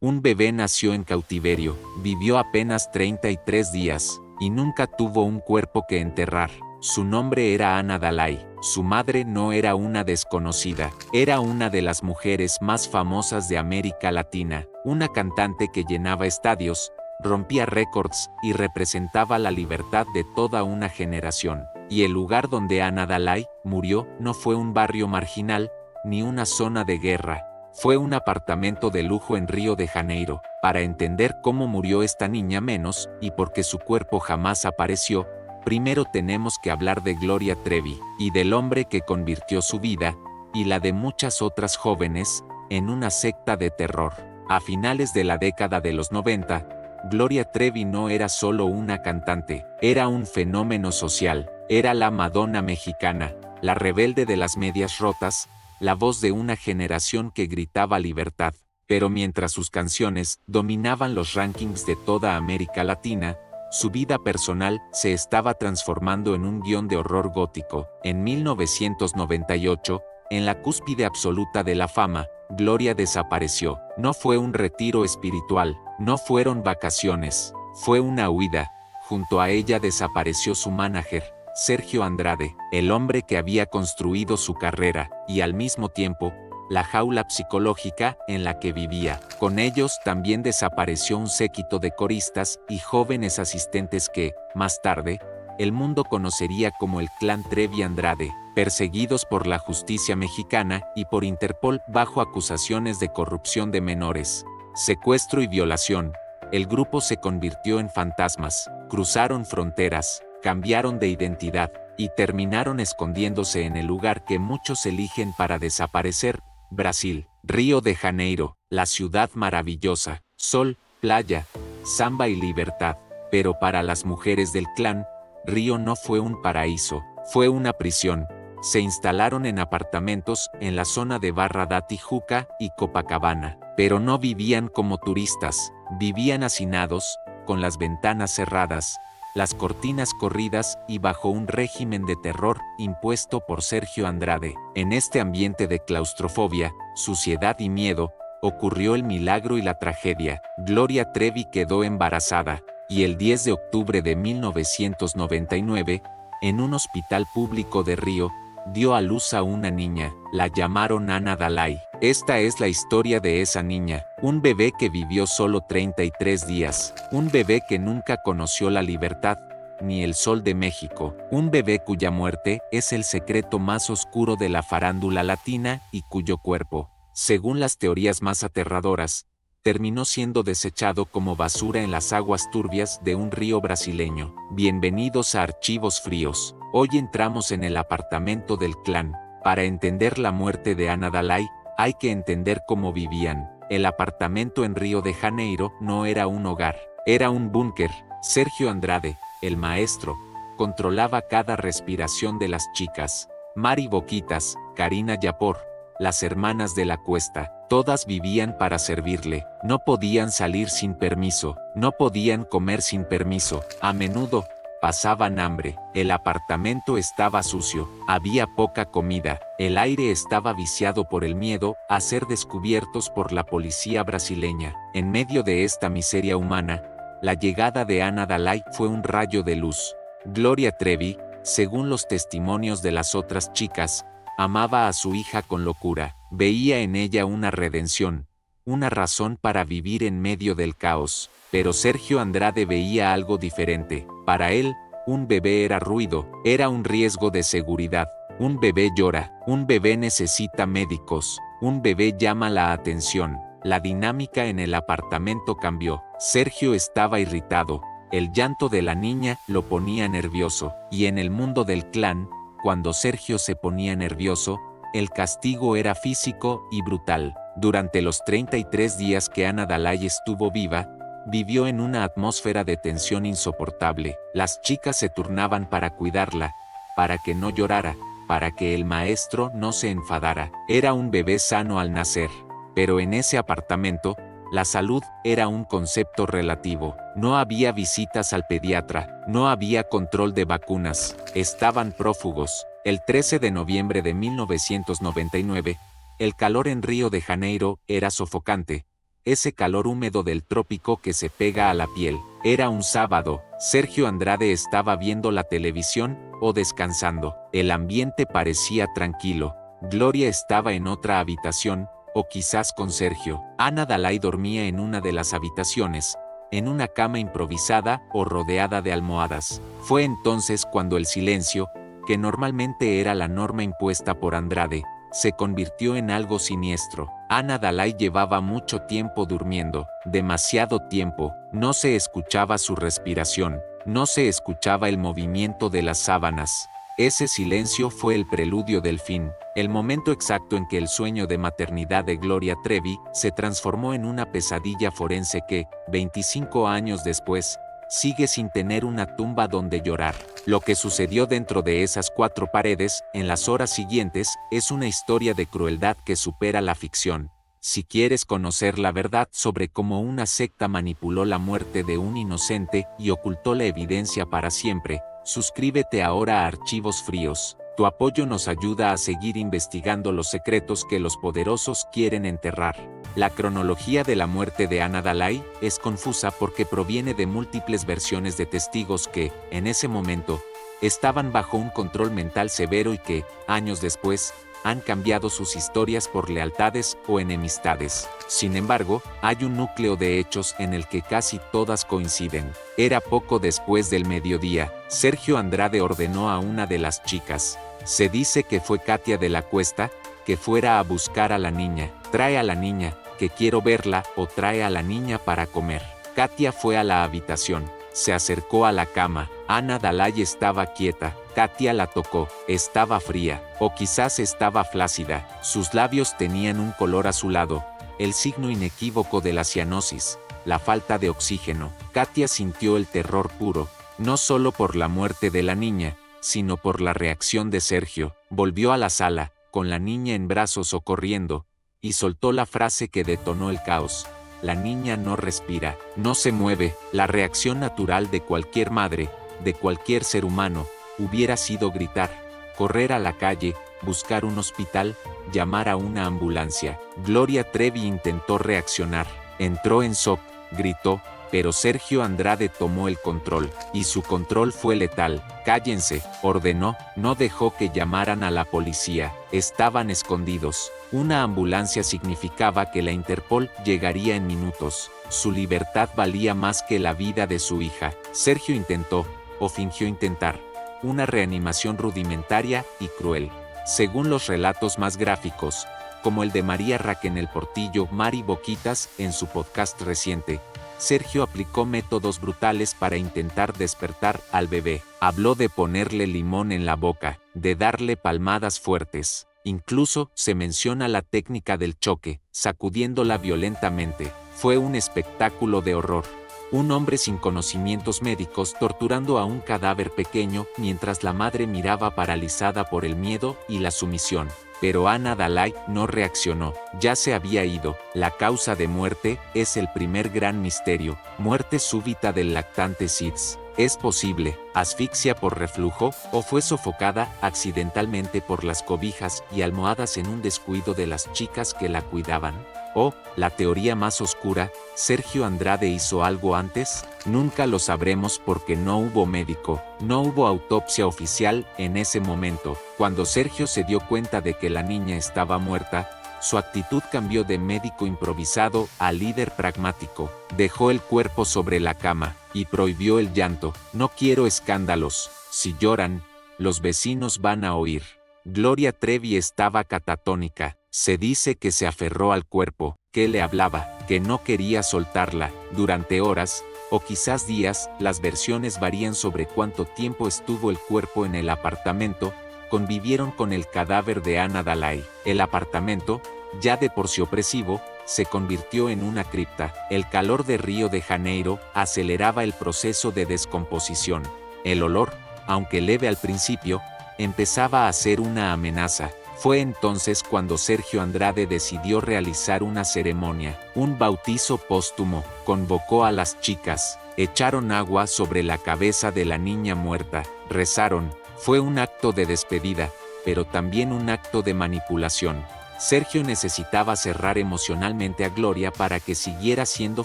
Un bebé nació en cautiverio, vivió apenas 33 días, y nunca tuvo un cuerpo que enterrar. Su nombre era Ana Dalai. Su madre no era una desconocida, era una de las mujeres más famosas de América Latina, una cantante que llenaba estadios, rompía récords y representaba la libertad de toda una generación. Y el lugar donde Ana Dalai murió no fue un barrio marginal, ni una zona de guerra. Fue un apartamento de lujo en Río de Janeiro. Para entender cómo murió esta niña menos, y por qué su cuerpo jamás apareció, primero tenemos que hablar de Gloria Trevi, y del hombre que convirtió su vida, y la de muchas otras jóvenes, en una secta de terror. A finales de la década de los 90, Gloria Trevi no era solo una cantante, era un fenómeno social, era la Madonna mexicana, la rebelde de las medias rotas, la voz de una generación que gritaba libertad. Pero mientras sus canciones dominaban los rankings de toda América Latina, su vida personal se estaba transformando en un guión de horror gótico. En 1998, en la cúspide absoluta de la fama, Gloria desapareció. No fue un retiro espiritual, no fueron vacaciones, fue una huida. Junto a ella desapareció su manager, Sergio Andrade, el hombre que había construido su carrera, y al mismo tiempo, la jaula psicológica en la que vivía. Con ellos también desapareció un séquito de coristas y jóvenes asistentes que, más tarde, el mundo conocería como el Clan Trevi Andrade, perseguidos por la justicia mexicana y por Interpol bajo acusaciones de corrupción de menores, secuestro y violación. El grupo se convirtió en fantasmas, cruzaron fronteras, cambiaron de identidad, y terminaron escondiéndose en el lugar que muchos eligen para desaparecer, Brasil. Río de Janeiro, la ciudad maravillosa, sol, playa, samba y libertad. Pero para las mujeres del clan, Río no fue un paraíso, fue una prisión. Se instalaron en apartamentos en la zona de Barra da Tijuca y Copacabana, pero no vivían como turistas, vivían hacinados, con las ventanas cerradas, las cortinas corridas y bajo un régimen de terror impuesto por Sergio Andrade. En este ambiente de claustrofobia, suciedad y miedo, ocurrió el milagro y la tragedia. Gloria Trevi quedó embarazada, y el 10 de octubre de 1999, en un hospital público de Río, dio a luz a una niña. La llamaron Ana Dalai. Esta es la historia de esa niña, un bebé que vivió solo 33 días, un bebé que nunca conoció la libertad, ni el sol de México, un bebé cuya muerte es el secreto más oscuro de la farándula latina y cuyo cuerpo, según las teorías más aterradoras, terminó siendo desechado como basura en las aguas turbias de un río brasileño. Bienvenidos a Archivos Fríos. Hoy entramos en el apartamento del clan. Para entender la muerte de Ana Dalai, hay que entender cómo vivían. El apartamento en Río de Janeiro no era un hogar, era un búnker. Sergio Andrade, el maestro, controlaba cada respiración de las chicas. Mari Boquitas, Karina Yapor, las hermanas de la Cuesta, todas vivían para servirle. No podían salir sin permiso, no podían comer sin permiso. A menudo, pasaban hambre, el apartamento estaba sucio, había poca comida, el aire estaba viciado por el miedo a ser descubiertos por la policía brasileña. En medio de esta miseria humana, la llegada de Ana Dalai fue un rayo de luz. Gloria Trevi, según los testimonios de las otras chicas, amaba a su hija con locura, veía en ella una redención, una razón para vivir en medio del caos. Pero Sergio Andrade veía algo diferente. Para él, un bebé era ruido, era un riesgo de seguridad. Un bebé llora, un bebé necesita médicos, un bebé llama la atención. La dinámica en el apartamento cambió. Sergio estaba irritado, el llanto de la niña lo ponía nervioso, y en el mundo del clan, cuando Sergio se ponía nervioso, el castigo era físico y brutal. Durante los 33 días que Ana Dalai estuvo viva, vivió en una atmósfera de tensión insoportable. Las chicas se turnaban para cuidarla, para que no llorara, para que el maestro no se enfadara. Era un bebé sano al nacer. Pero en ese apartamento, la salud era un concepto relativo. No había visitas al pediatra, no había control de vacunas, estaban prófugos. El 13 de noviembre de 1999, el calor en Río de Janeiro era sofocante. ese calor húmedo del trópico que se pega a la piel. Era un sábado, Sergio Andrade estaba viendo la televisión o descansando. El ambiente parecía tranquilo. Gloria estaba en otra habitación, o quizás con Sergio. Ana Dalai dormía en una de las habitaciones, en una cama improvisada o rodeada de almohadas. Fue entonces cuando el silencio, que normalmente era la norma impuesta por Andrade, se convirtió en algo siniestro. Ana Dalai llevaba mucho tiempo durmiendo, demasiado tiempo. No se escuchaba su respiración, no se escuchaba el movimiento de las sábanas. Ese silencio fue el preludio del fin, el momento exacto en que el sueño de maternidad de Gloria Trevi se transformó en una pesadilla forense que, 25 años después, sigue sin tener una tumba donde llorar. Lo que sucedió dentro de esas 4 paredes, en las horas siguientes, es una historia de crueldad que supera la ficción. Si quieres conocer la verdad sobre cómo una secta manipuló la muerte de un inocente y ocultó la evidencia para siempre, suscríbete ahora a Archivos Fríos. Tu apoyo nos ayuda a seguir investigando los secretos que los poderosos quieren enterrar. La cronología de la muerte de Ana Dalai es confusa porque proviene de múltiples versiones de testigos que, en ese momento, estaban bajo un control mental severo y que, años después, han cambiado sus historias por lealtades o enemistades. Sin embargo, hay un núcleo de hechos en el que casi todas coinciden. Era poco después del mediodía. Sergio Andrade ordenó a una de las chicas, se dice que fue Katia de la Cuesta, que fuera a buscar a la niña. Trae a la niña, que quiero verla, o trae a la niña para comer. Katia fue a la habitación, se acercó a la cama. Ana Dalai estaba quieta. Katia la tocó, estaba fría, o quizás estaba flácida. Sus labios tenían un color azulado, el signo inequívoco de la cianosis, la falta de oxígeno. Katia sintió el terror puro, no solo por la muerte de la niña, sino por la reacción de Sergio. Volvió a la sala, con la niña en brazos o corriendo, y soltó la frase que detonó el caos. La niña no respira, no se mueve. La reacción natural de cualquier madre, de cualquier ser humano, hubiera sido gritar, correr a la calle, buscar un hospital, llamar a una ambulancia. Gloria Trevi intentó reaccionar, entró en shock, gritó, pero Sergio Andrade tomó el control, y su control fue letal. Cállense, ordenó, no dejó que llamaran a la policía, estaban escondidos. Una ambulancia significaba que la Interpol llegaría en minutos. Su libertad valía más que la vida de su hija. Sergio intentó, o fingió intentar, una reanimación rudimentaria y cruel. Según los relatos más gráficos, como el de María Raquel Portillo Mari Boquitas en su podcast reciente, Sergio aplicó métodos brutales para intentar despertar al bebé. Habló de ponerle limón en la boca, de darle palmadas fuertes. Incluso se menciona la técnica del choque, sacudiéndola violentamente. Fue un espectáculo de horror. Un hombre sin conocimientos médicos torturando a un cadáver pequeño mientras la madre miraba paralizada por el miedo y la sumisión. Pero Ana Dalai no reaccionó, ya se había ido. La causa de muerte es el primer gran misterio, muerte súbita del lactante SIDS. ¿Es posible asfixia por reflujo o fue sofocada accidentalmente por las cobijas y almohadas en un descuido de las chicas que la cuidaban? ¿O, la teoría más oscura, Sergio Andrade hizo algo antes? Nunca lo sabremos porque no hubo médico, no hubo autopsia oficial en ese momento. Cuando Sergio se dio cuenta de que la niña estaba muerta, su actitud cambió de médico improvisado a líder pragmático. Dejó el cuerpo sobre la cama y prohibió el llanto. No quiero escándalos. Si lloran, los vecinos van a oír. Gloria Trevi estaba catatónica. Se dice que se aferró al cuerpo, que le hablaba, que no quería soltarla. Durante horas, o quizás días, las versiones varían sobre cuánto tiempo estuvo el cuerpo en el apartamento. Convivieron con el cadáver de Ana Dalai. El apartamento, ya de por sí opresivo, se convirtió en una cripta. El calor de Río de Janeiro aceleraba el proceso de descomposición. El olor, aunque leve al principio, empezaba a ser una amenaza. Fue entonces cuando Sergio Andrade decidió realizar una ceremonia, un bautizo póstumo. Convocó a las chicas, echaron agua sobre la cabeza de la niña muerta, rezaron. Fue un acto de despedida, pero también un acto de manipulación. Sergio necesitaba cerrar emocionalmente a Gloria para que siguiera siendo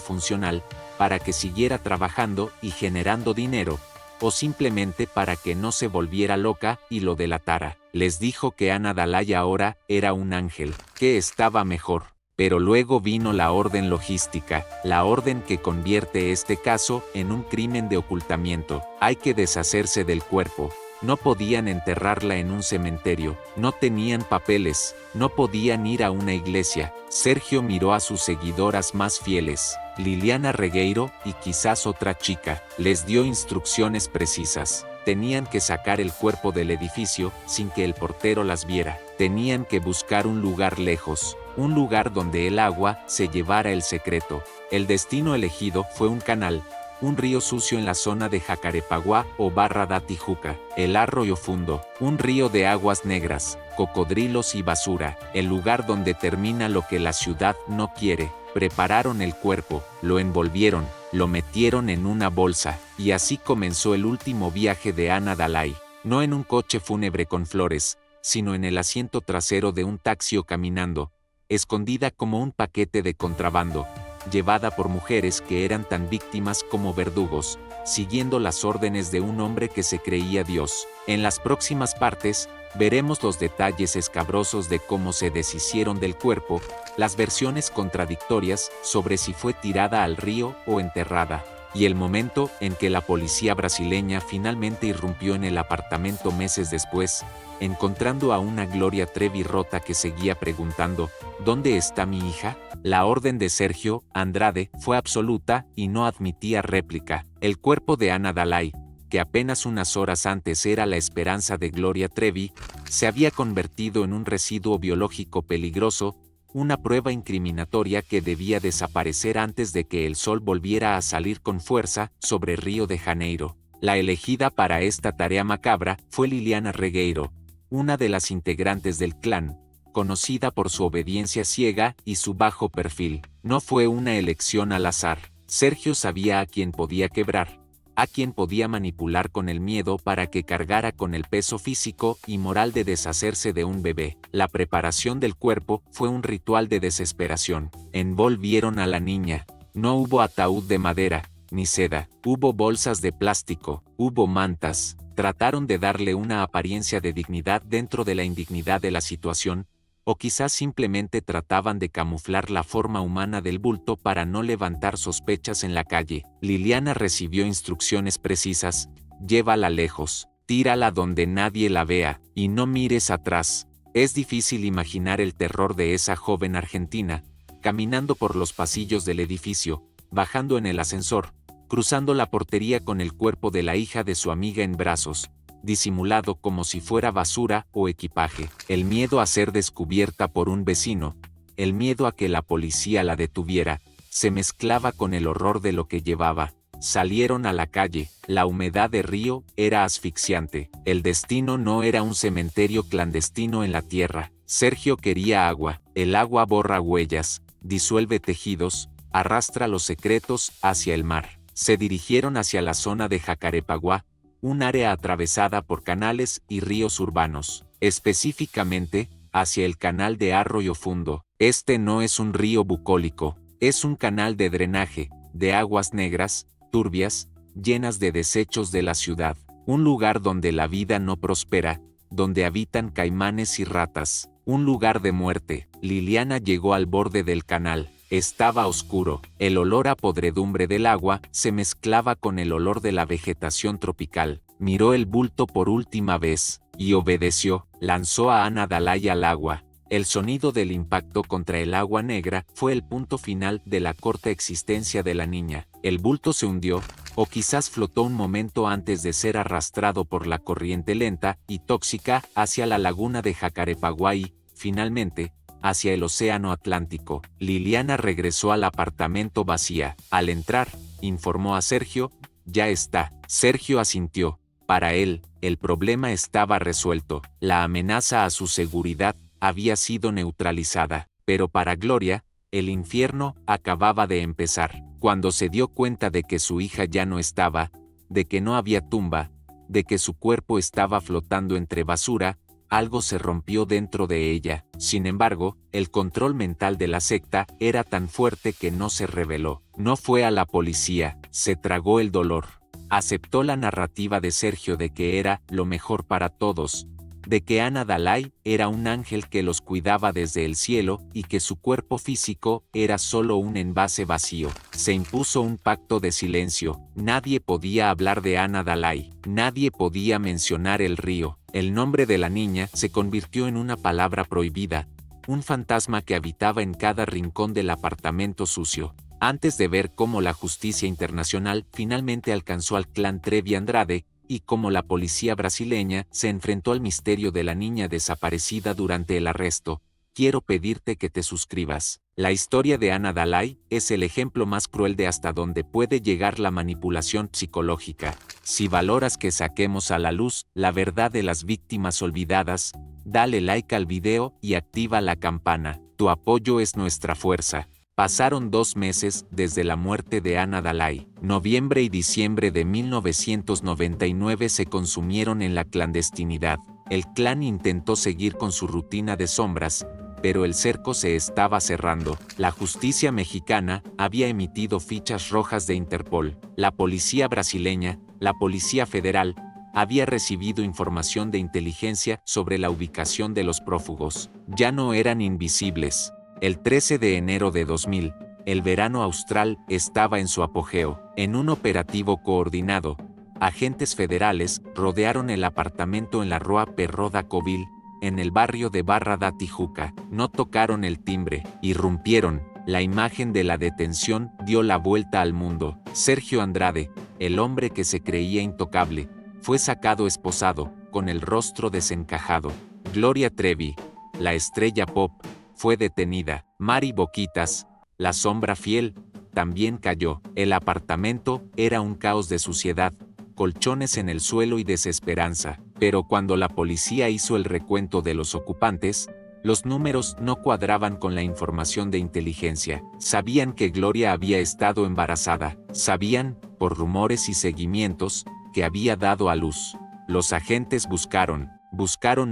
funcional, para que siguiera trabajando y generando dinero, o simplemente para que no se volviera loca y lo delatara. Les dijo que Ana Dalai ahora era un ángel, que estaba mejor. Pero luego vino la orden logística, la orden que convierte este caso en un crimen de ocultamiento. Hay que deshacerse del cuerpo. No podían enterrarla en un cementerio, no tenían papeles, no podían ir a una iglesia. Sergio miró a sus seguidoras más fieles, Liliana Regueiro y quizás otra chica. Les dio instrucciones precisas. Tenían que sacar el cuerpo del edificio sin que el portero las viera. Tenían que buscar un lugar lejos, un lugar donde el agua se llevara el secreto. El destino elegido fue un canal, un río sucio en la zona de Jacarepaguá o Barra da Tijuca, el Arroyo Fundo, un río de aguas negras, cocodrilos y basura, el lugar donde termina lo que la ciudad no quiere. Prepararon el cuerpo, lo envolvieron, lo metieron en una bolsa, y así comenzó el último viaje de Ana Dalai, no en un coche fúnebre con flores, sino en el asiento trasero de un taxi o caminando, escondida como un paquete de contrabando, llevada por mujeres que eran tan víctimas como verdugos, siguiendo las órdenes de un hombre que se creía Dios. En las próximas partes, veremos los detalles escabrosos de cómo se deshicieron del cuerpo, las versiones contradictorias sobre si fue tirada al río o enterrada, y el momento en que la policía brasileña finalmente irrumpió en el apartamento meses después, encontrando a una Gloria Trevi rota que seguía preguntando, ¿dónde está mi hija? La orden de Sergio Andrade fue absoluta y no admitía réplica. El cuerpo de Ana Dalai, que apenas unas horas antes era la esperanza de Gloria Trevi, se había convertido en un residuo biológico peligroso, una prueba incriminatoria que debía desaparecer antes de que el sol volviera a salir con fuerza sobre Río de Janeiro. La elegida para esta tarea macabra fue Liliana Regueiro, una de las integrantes del clan, conocida por su obediencia ciega y su bajo perfil. No fue una elección al azar. Sergio sabía a quién podía quebrar, a quien podía manipular con el miedo para que cargara con el peso físico y moral de deshacerse de un bebé. La preparación del cuerpo fue un ritual de desesperación. Envolvieron a la niña. No hubo ataúd de madera, ni seda. Hubo bolsas de plástico, hubo mantas. Trataron de darle una apariencia de dignidad dentro de la indignidad de la situación, o quizás simplemente trataban de camuflar la forma humana del bulto para no levantar sospechas en la calle. Liliana recibió instrucciones precisas: llévala lejos, tírala donde nadie la vea, y no mires atrás. Es difícil imaginar el terror de esa joven argentina, caminando por los pasillos del edificio, bajando en el ascensor, cruzando la portería con el cuerpo de la hija de su amiga en brazos, disimulado como si fuera basura o equipaje. El miedo a ser descubierta por un vecino, el miedo a que la policía la detuviera, se mezclaba con el horror de lo que llevaba. Salieron a la calle, la humedad de Río era asfixiante. El destino no era un cementerio clandestino en la tierra. Sergio quería agua. El agua borra huellas, disuelve tejidos, arrastra los secretos hacia el mar. Se dirigieron hacia la zona de Jacarepaguá, un área atravesada por canales y ríos urbanos, específicamente, hacia el canal de Arroyo Fundo. Este no es un río bucólico, es un canal de drenaje, de aguas negras, turbias, llenas de desechos de la ciudad, un lugar donde la vida no prospera, donde habitan caimanes y ratas, un lugar de muerte. Liliana llegó al borde del canal. Estaba oscuro. El olor a podredumbre del agua se mezclaba con el olor de la vegetación tropical. Miró el bulto por última vez, y obedeció. Lanzó a Ana Dalai al agua. El sonido del impacto contra el agua negra fue el punto final de la corta existencia de la niña. El bulto se hundió, o quizás flotó un momento antes de ser arrastrado por la corriente lenta y tóxica hacia la laguna de Jacarepaguá y, finalmente, hacia el océano Atlántico. Liliana regresó al apartamento vacía. Al entrar, informó a Sergio: ya está. Sergio asintió. Para él, el problema estaba resuelto. La amenaza a su seguridad había sido neutralizada. Pero para Gloria, el infierno acababa de empezar. Cuando se dio cuenta de que su hija ya no estaba, de que no había tumba, de que su cuerpo estaba flotando entre basura, algo se rompió dentro de ella. Sin embargo, el control mental de la secta era tan fuerte que no se rebeló. No fue a la policía, se tragó el dolor. Aceptó la narrativa de Sergio de que era lo mejor para todos, de que Ana Dalai era un ángel que los cuidaba desde el cielo y que su cuerpo físico era solo un envase vacío. Se impuso un pacto de silencio. Nadie podía hablar de Ana Dalai, nadie podía mencionar el río. El nombre de la niña se convirtió en una palabra prohibida, un fantasma que habitaba en cada rincón del apartamento sucio. Antes de ver cómo la justicia internacional finalmente alcanzó al clan Trevi Andrade, y cómo la policía brasileña se enfrentó al misterio de la niña desaparecida durante el arresto, quiero pedirte que te suscribas. La historia de Ana Dalai es el ejemplo más cruel de hasta dónde puede llegar la manipulación psicológica. Si valoras que saquemos a la luz la verdad de las víctimas olvidadas, dale like al video y activa la campana. Tu apoyo es nuestra fuerza. Pasaron 2 meses desde la muerte de Ana Dalai. Noviembre y diciembre de 1999 se consumieron en la clandestinidad. El clan intentó seguir con su rutina de sombras, pero el cerco se estaba cerrando. La justicia mexicana había emitido fichas rojas de Interpol. La policía brasileña, la policía federal, había recibido información de inteligencia sobre la ubicación de los prófugos. Ya no eran invisibles. El 13 de enero de 2000, el verano austral estaba en su apogeo. En un operativo coordinado, agentes federales rodearon el apartamento en la Rua Perro da Covil, en el barrio de Barra da Tijuca. No tocaron el timbre, irrumpieron. La imagen de la detención dio la vuelta al mundo. Sergio Andrade, el hombre que se creía intocable, fue sacado esposado, con el rostro desencajado. Gloria Trevi, la estrella pop, fue detenida. Mari Boquitas, la sombra fiel, también cayó. El apartamento era un caos de suciedad, colchones en el suelo y desesperanza. Pero cuando la policía hizo el recuento de los ocupantes, los números no cuadraban con la información de inteligencia. Sabían que Gloria había estado embarazada. Sabían, por rumores y seguimientos, que había dado a luz. Los agentes buscaron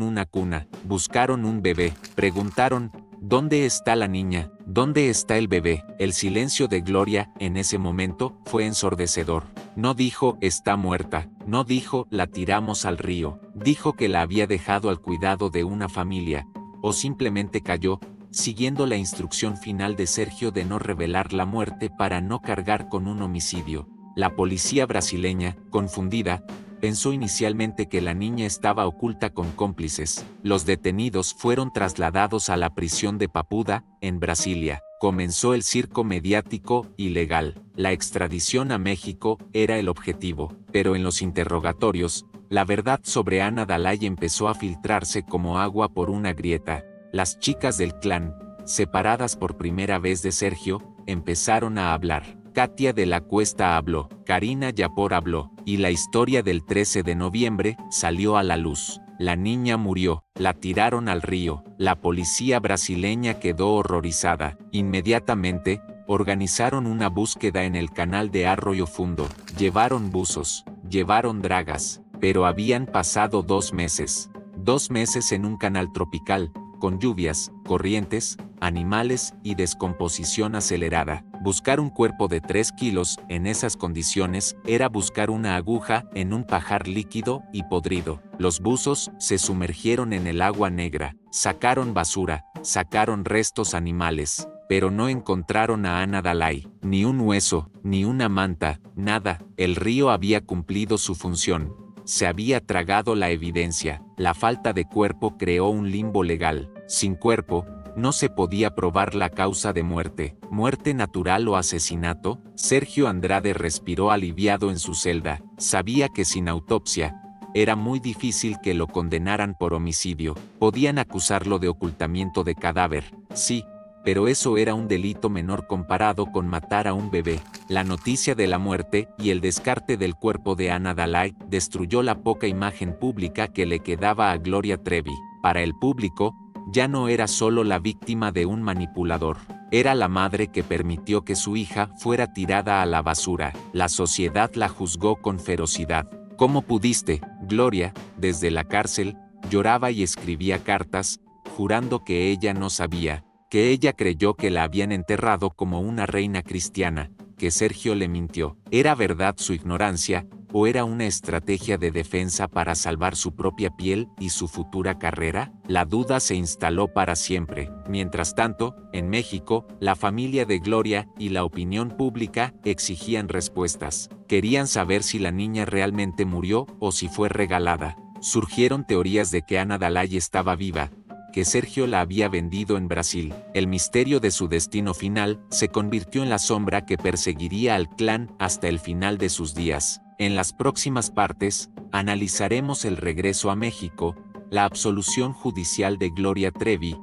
una cuna, buscaron un bebé, preguntaron, ¿dónde está la niña? ¿Dónde está el bebé? El silencio de Gloria en ese momento fue ensordecedor. No dijo, está muerta. No dijo, la tiramos al río. Dijo que la había dejado al cuidado de una familia. O simplemente cayó, siguiendo la instrucción final de Sergio de no revelar la muerte para no cargar con un homicidio. La policía brasileña, confundida, pensó inicialmente que la niña estaba oculta con cómplices. Los detenidos fueron trasladados a la prisión de Papuda, en Brasilia. Comenzó el circo mediático y legal. La extradición a México era el objetivo, pero en los interrogatorios, la verdad sobre Ana Dalai empezó a filtrarse como agua por una grieta. Las chicas del clan, separadas por primera vez de Sergio, empezaron a hablar. Katia de la Cuesta habló, Karina Yapor habló, y la historia del 13 de noviembre salió a la luz. La niña murió, la tiraron al río, la policía brasileña quedó horrorizada. Inmediatamente, organizaron una búsqueda en el canal de Arroyo Fundo, llevaron buzos, llevaron dragas, pero habían pasado 2 meses. 2 meses en un canal tropical, con lluvias, corrientes, animales y descomposición acelerada. Buscar un cuerpo de 3 kilos en esas condiciones era buscar una aguja en un pajar líquido y podrido. Los buzos se sumergieron en el agua negra, sacaron basura, sacaron restos animales, pero no encontraron a Ana Dalai, ni un hueso, ni una manta, nada. El río había cumplido su función. Se había tragado la evidencia. La falta de cuerpo creó un limbo legal. Sin cuerpo, no se podía probar la causa de muerte. ¿Muerte natural o asesinato? Sergio Andrade respiró aliviado en su celda. Sabía que sin autopsia, era muy difícil que lo condenaran por homicidio. Podían acusarlo de ocultamiento de cadáver, sí, pero eso era un delito menor comparado con matar a un bebé. La noticia de la muerte y el descarte del cuerpo de Ana Dalai destruyó la poca imagen pública que le quedaba a Gloria Trevi. Para el público, ya no era solo la víctima de un manipulador, era la madre que permitió que su hija fuera tirada a la basura. La sociedad la juzgó con ferocidad. ¿Cómo pudiste, Gloria, desde la cárcel, Lloraba y escribía cartas, jurando que ella no sabía, que ella creyó que la habían enterrado como una reina cristiana, que Sergio le mintió. ¿Era verdad su ignorancia, o era una estrategia de defensa para salvar su propia piel y su futura carrera? La duda se instaló para siempre. Mientras tanto, en México, la familia de Gloria y la opinión pública exigían respuestas. Querían saber si la niña realmente murió o si fue regalada. Surgieron teorías de que Ana Dalai estaba viva, que Sergio la había vendido en Brasil. El misterio de su destino final se convirtió en la sombra que perseguiría al clan hasta el final de sus días. En las próximas partes, analizaremos el regreso a México, la absolución judicial de Gloria Trevi,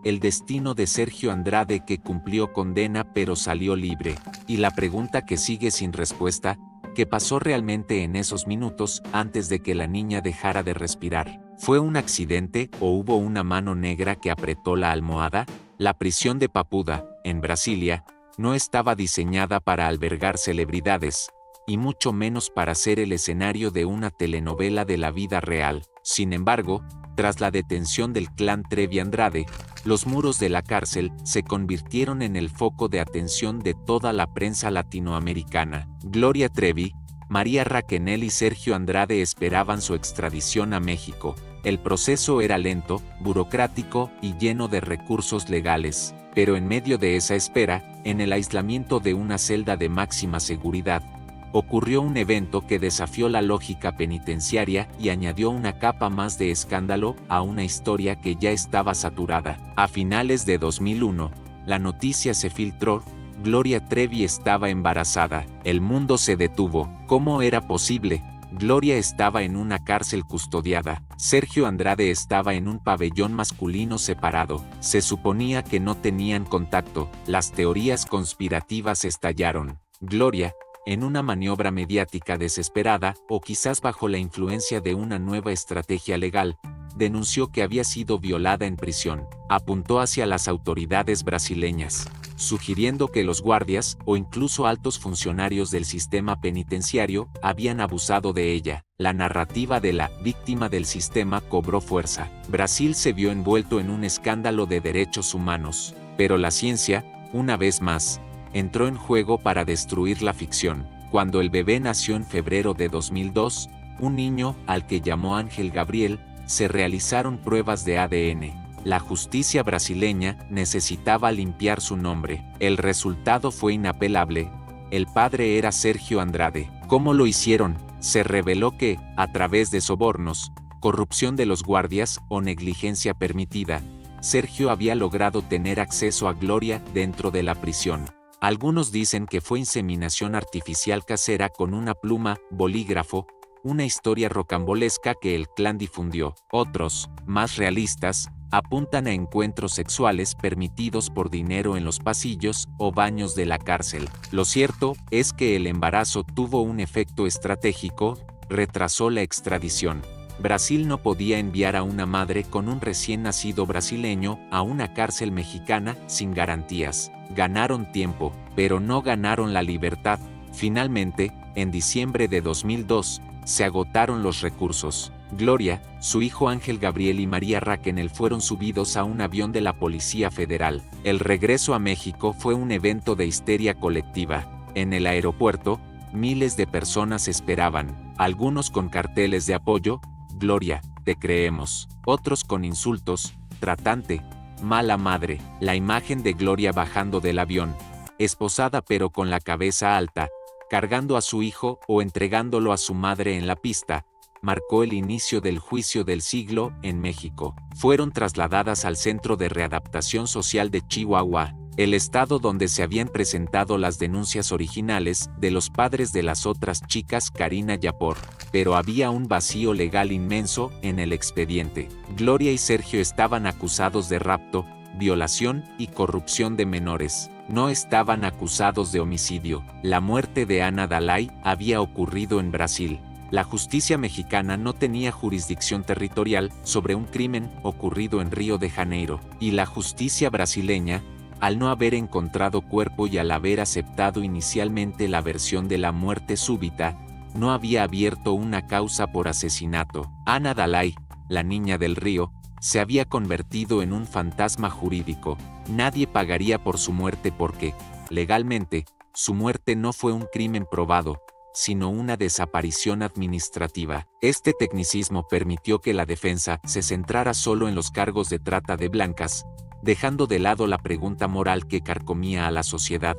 el destino de Sergio Andrade que cumplió condena pero salió libre, y la pregunta que sigue sin respuesta: ¿qué pasó realmente en esos minutos antes de que la niña dejara de respirar? ¿Fue un accidente o hubo una mano negra que apretó la almohada? La prisión de Papuda, en Brasilia, no estaba diseñada para albergar celebridades, y mucho menos para ser el escenario de una telenovela de la vida real. Sin embargo, tras la detención del clan Trevi Andrade, los muros de la cárcel se convirtieron en el foco de atención de toda la prensa latinoamericana. Gloria Trevi, María Raquenel y Sergio Andrade esperaban su extradición a México. El proceso era lento, burocrático y lleno de recursos legales, pero en medio de esa espera, en el aislamiento de una celda de máxima seguridad, ocurrió un evento que desafió la lógica penitenciaria y añadió una capa más de escándalo a una historia que ya estaba saturada. A finales de 2001, la noticia se filtró: Gloria Trevi estaba embarazada. El mundo se detuvo. ¿Cómo era posible? Gloria estaba en una cárcel custodiada. Sergio Andrade estaba en un pabellón masculino separado. Se suponía que no tenían contacto. Las teorías conspirativas estallaron. Gloria, en una maniobra mediática desesperada, o quizás bajo la influencia de una nueva estrategia legal, denunció que había sido violada en prisión. Apuntó hacia las autoridades brasileñas, sugiriendo que los guardias o incluso altos funcionarios del sistema penitenciario habían abusado de ella. La narrativa de la víctima del sistema cobró fuerza. Brasil se vio envuelto en un escándalo de derechos humanos, pero la ciencia, una vez más, entró en juego para destruir la ficción. Cuando el bebé nació en febrero de 2002, un niño, al que llamó Ángel Gabriel, se realizaron pruebas de ADN. La justicia brasileña necesitaba limpiar su nombre. El resultado fue inapelable. El padre era Sergio Andrade. ¿Cómo lo hicieron? Se reveló que, a través de sobornos, corrupción de los guardias o negligencia permitida, Sergio había logrado tener acceso a Gloria dentro de la prisión. Algunos dicen que fue inseminación artificial casera con una pluma, bolígrafo, una historia rocambolesca que el clan difundió. Otros, más realistas, apuntan a encuentros sexuales permitidos por dinero en los pasillos o baños de la cárcel. Lo cierto es que el embarazo tuvo un efecto estratégico: retrasó la extradición. Brasil no podía enviar a una madre con un recién nacido brasileño a una cárcel mexicana sin garantías. Ganaron tiempo, pero no ganaron la libertad. Finalmente, en diciembre de 2002, se agotaron los recursos. Gloria, su hijo Ángel Gabriel y María Raquenel fueron subidos a un avión de la Policía Federal. El regreso a México fue un evento de histeria colectiva. En el aeropuerto, miles de personas esperaban, algunos con carteles de apoyo: Gloria, te creemos. Otros con insultos: tratante, mala madre. La imagen de Gloria bajando del avión, esposada pero con la cabeza alta, cargando a su hijo o entregándolo a su madre en la pista, marcó el inicio del juicio del siglo en México. Fueron trasladadas al Centro de Readaptación Social de Chihuahua, el estado donde se habían presentado las denuncias originales de los padres de las otras chicas, Karina y Apor. Pero había un vacío legal inmenso en el expediente. Gloria y Sergio estaban acusados de rapto, violación y corrupción de menores. No estaban acusados de homicidio. La muerte de Ana Dalai había ocurrido en Brasil. La justicia mexicana no tenía jurisdicción territorial sobre un crimen ocurrido en Río de Janeiro. Y la justicia brasileña, al no haber encontrado cuerpo y al haber aceptado inicialmente la versión de la muerte súbita, no había abierto una causa por asesinato. Ana Dalai, la niña del río, se había convertido en un fantasma jurídico. Nadie pagaría por su muerte porque, legalmente, su muerte no fue un crimen probado, sino una desaparición administrativa. Este tecnicismo permitió que la defensa se centrara solo en los cargos de trata de blancas, dejando de lado la pregunta moral que carcomía a la sociedad: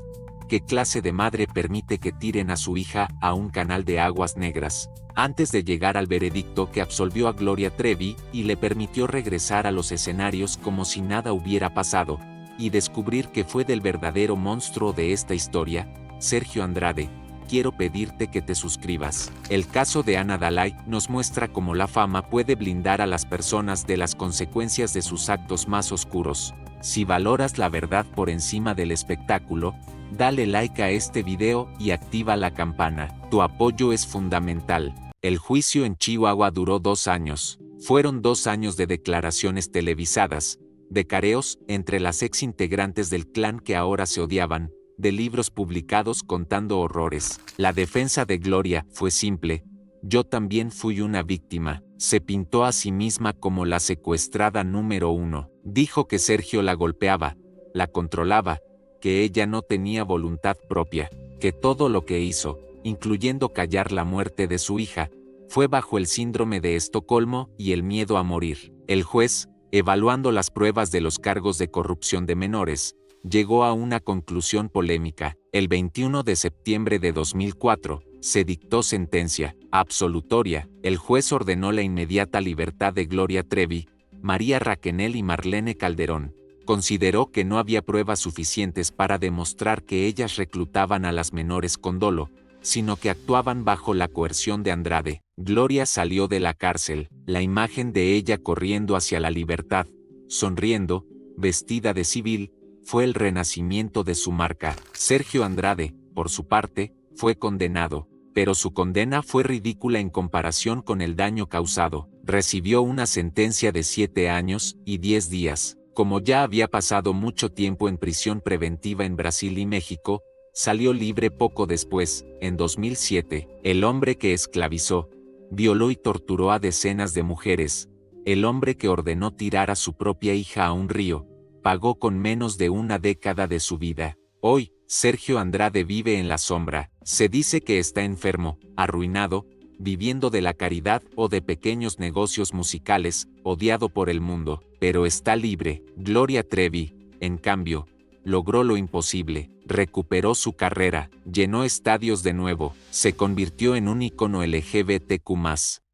¿qué clase de madre permite que tiren a su hija a un canal de aguas negras? Antes de llegar al veredicto que absolvió a Gloria Trevi y le permitió regresar a los escenarios como si nada hubiera pasado, y descubrir que fue del verdadero monstruo de esta historia, Sergio Andrade, quiero pedirte que te suscribas. El caso de Ana Dalai nos muestra cómo la fama puede blindar a las personas de las consecuencias de sus actos más oscuros. Si valoras la verdad por encima del espectáculo, dale like a este video y activa la campana. Tu apoyo es fundamental. El juicio en Chihuahua duró 2 años. Fueron 2 años de declaraciones televisadas, de careos entre las ex integrantes del clan que ahora se odiaban, de libros publicados contando horrores. La defensa de Gloria fue simple: yo también fui una víctima. Se pintó a sí misma como la secuestrada número 1. Dijo que Sergio la golpeaba, la controlaba, que ella no tenía voluntad propia, que todo lo que hizo, incluyendo callar la muerte de su hija, fue bajo el síndrome de Estocolmo y el miedo a morir. El juez, evaluando las pruebas de los cargos de corrupción de menores, llegó a una conclusión polémica. El 21 de septiembre de 2004, se dictó sentencia absolutoria. El juez ordenó la inmediata libertad de Gloria Trevi, María Raquenel y Marlene Calderón. Consideró que no había pruebas suficientes para demostrar que ellas reclutaban a las menores con dolo, sino que actuaban bajo la coerción de Andrade. Gloria salió de la cárcel. La imagen de ella corriendo hacia la libertad, sonriendo, vestida de civil, fue el renacimiento de su marca. Sergio Andrade, por su parte, fue condenado, pero su condena fue ridícula en comparación con el daño causado. Recibió una sentencia de 7 años y 10 días. Como ya había pasado mucho tiempo en prisión preventiva en Brasil y México, salió libre poco después. En 2007, el hombre que esclavizó, violó y torturó a decenas de mujeres, el hombre que ordenó tirar a su propia hija a un río, pagó con menos de una década de su vida. Hoy, Sergio Andrade vive en la sombra. Se dice que está enfermo, arruinado, viviendo de la caridad o de pequeños negocios musicales, odiado por el mundo, pero está libre. Gloria Trevi, en cambio, logró lo imposible, recuperó su carrera, llenó estadios de nuevo, se convirtió en un ícono LGBTQ+,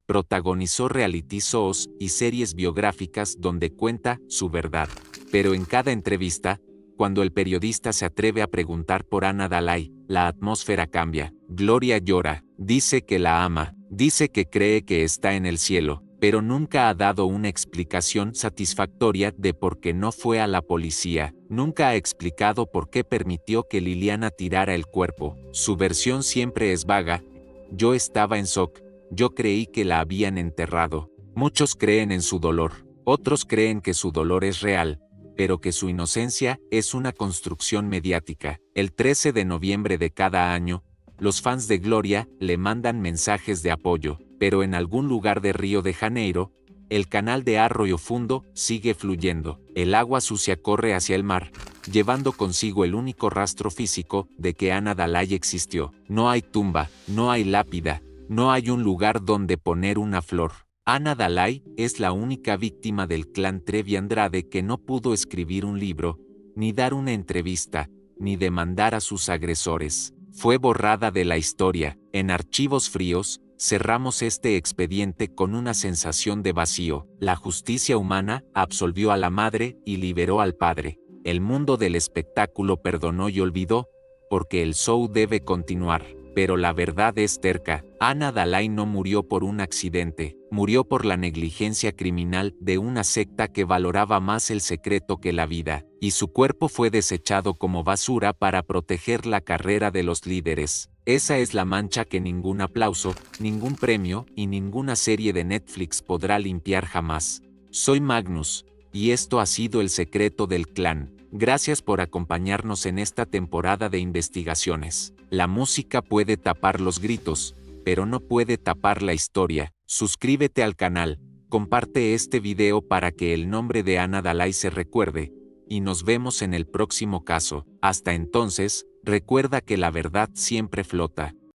protagonizó reality shows y series biográficas donde cuenta su verdad. Pero en cada entrevista, cuando el periodista se atreve a preguntar por Ana Dalai, la atmósfera cambia. Gloria llora, dice que la ama, dice que cree que está en el cielo, pero nunca ha dado una explicación satisfactoria de por qué no fue a la policía. Nunca ha explicado por qué permitió que Liliana tirara el cuerpo. Su versión siempre es vaga: yo estaba en shock, yo creí que la habían enterrado. Muchos creen en su dolor, otros creen que su dolor es real, pero que su inocencia es una construcción mediática. El 13 de noviembre de cada año, los fans de Gloria le mandan mensajes de apoyo, pero en algún lugar de Río de Janeiro, el canal de Arroyo Fundo sigue fluyendo. El agua sucia corre hacia el mar, llevando consigo el único rastro físico de que Ana Dalai existió. No hay tumba, no hay lápida, no hay un lugar donde poner una flor. Ana Dalai es la única víctima del clan Trevi Andrade que no pudo escribir un libro, ni dar una entrevista, ni demandar a sus agresores. Fue borrada de la historia. En archivos fríos, cerramos este expediente con una sensación de vacío. La justicia humana absolvió a la madre y liberó al padre. El mundo del espectáculo perdonó y olvidó, porque el show debe continuar. Pero la verdad es terca. Ana Dalai no murió por un accidente, murió por la negligencia criminal de una secta que valoraba más el secreto que la vida, y su cuerpo fue desechado como basura para proteger la carrera de los líderes. Esa es la mancha que ningún aplauso, ningún premio y ninguna serie de Netflix podrá limpiar jamás. Soy Magnus, y esto ha sido El Secreto del Clan. Gracias por acompañarnos en esta temporada de investigaciones. La música puede tapar los gritos, pero no puede tapar la historia. Suscríbete al canal, Comparte este video para que el nombre de Ana Dalai se recuerde, y nos vemos en el próximo caso. Hasta entonces, recuerda que la verdad siempre flota.